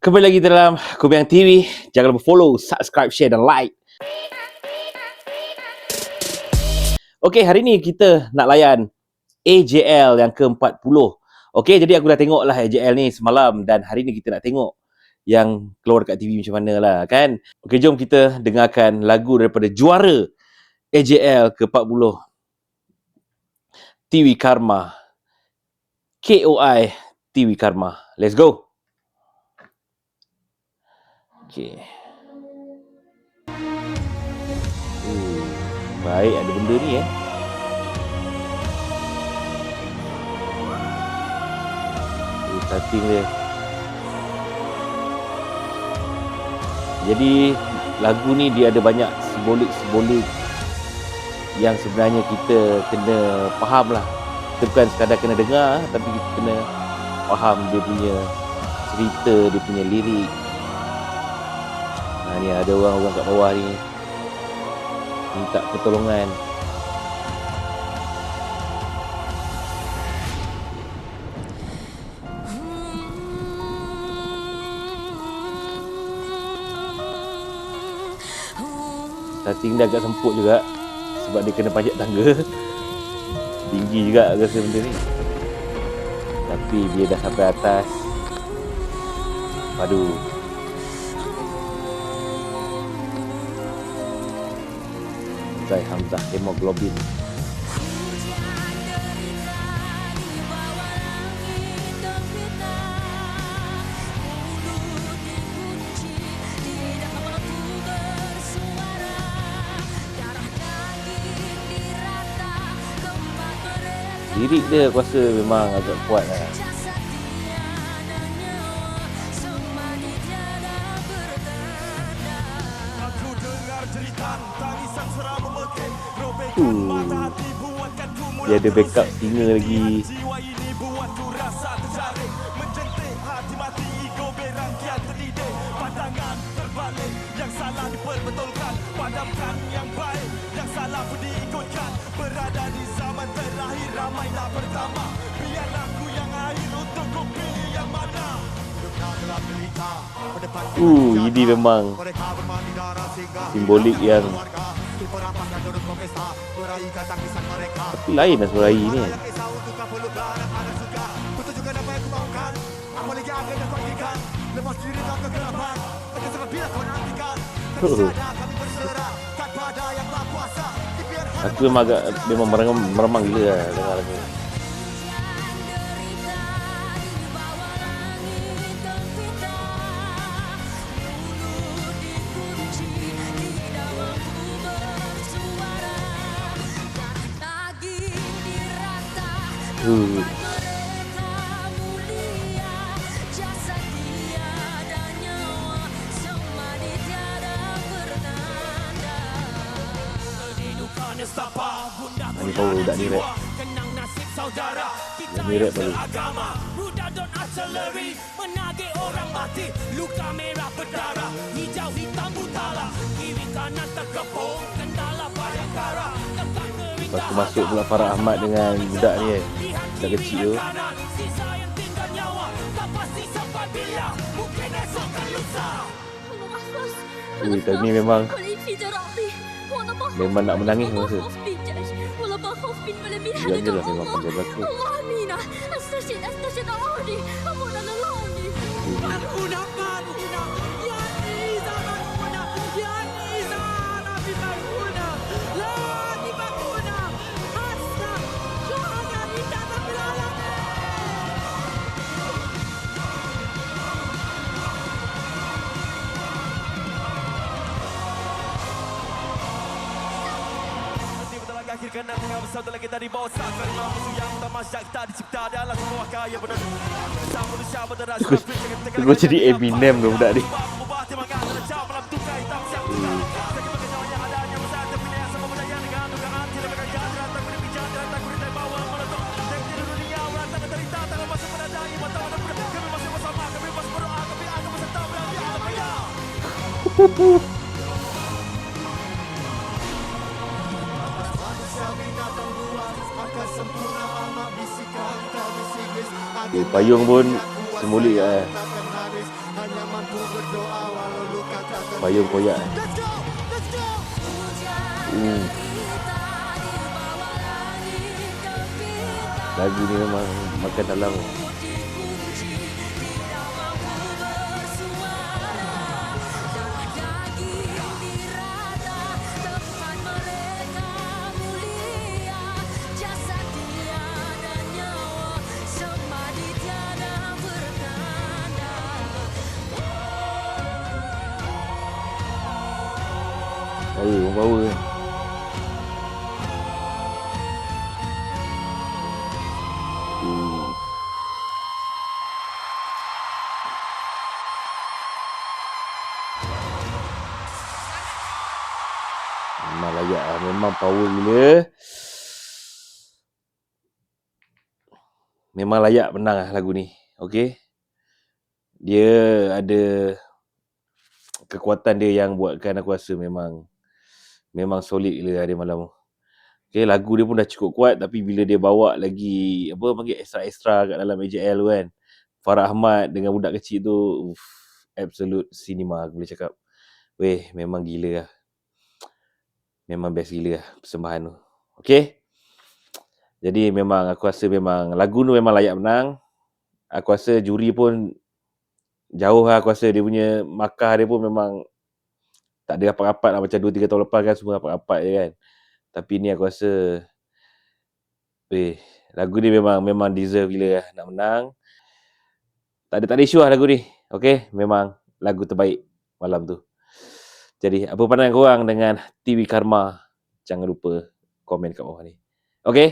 Kembali lagi dalam Kubiang TV. Jangan lupa follow, subscribe, share dan like. Okey, hari ni kita nak layan AJL yang ke-40. Okey, jadi aku dah tengok lah AJL ni semalam dan hari ni kita nak tengok yang keluar dekat TV macam mana lah kan. Okey, jom kita dengarkan lagu daripada juara AJL ke-40, TV Karma. KOI TV Karma. Let's go. Okey. Baik, ada benda ni starting dia. Jadi lagu ni dia ada banyak simbolik-simbolik yang sebenarnya kita kena faham lah. Kita bukan sekadar kena dengar, tapi kita kena faham dia punya cerita, dia punya lirik. Ni ada orang-orang kat bawah ni minta pertolongan. Starting dia agak semput juga sebab dia kena panjat tangga. Tinggi juga rasa benda ni. Tapi dia dah sampai atas. Padu. Zai Hamzah Hemoglobin. Lirik dia aku rasa memang agak kuat lah. Dia ada backup singer lagi. Ini memang simbolik yang tapi lain lah suara ini kan. Aku memang meremang gila lah dengar lagu ni. Ini power budak ni rap. Yang ni rap baru. Lepas tu masuk pula Farah Ahmad dengan budak ni kan. Budak kecil tu. Tadi ni memang nak menangis masa. Dia je lah memang pandai berlakon. Kerana tengah bersatu lagi dari bawah saat kerana musuh yang tamasyak tak dicipta dalam semua kaya benar. Sang manusia berderas. Gue jadi Eminem tu budak ni. Payung pun simbolik lah. Payung koyak. Lagu ni memang makan dalam. Power kan. Memang layak lah. Memang power gila. Memang layak menang lah lagu ni. Okay. Dia ada kekuatan dia yang buatkan aku rasa memang solid gila hari malam tu. Okay, lagu dia pun dah cukup kuat, tapi bila dia bawa lagi apa panggil extra kat dalam AJL tu kan, Farah Ahmad dengan budak kecil tu, absolute cinema aku boleh cakap. Weh, memang gila lah. Memang best gila lah persembahan tu. Okay. Jadi memang aku rasa memang lagu tu memang layak menang. Aku rasa juri pun jauh lah, aku rasa dia punya markah dia pun memang tak ada rapat-rapat lah, macam 2-3 tahun lepas kan semua rapat-rapat je kan. Tapi ni aku rasa lagu ni memang deserve gila lah nak menang. Tak ada isu lah lagu ni. Okay, memang lagu terbaik malam tu. Jadi apa pandangan korang dengan TV Karma? Jangan lupa komen kat bawah ni. Okay.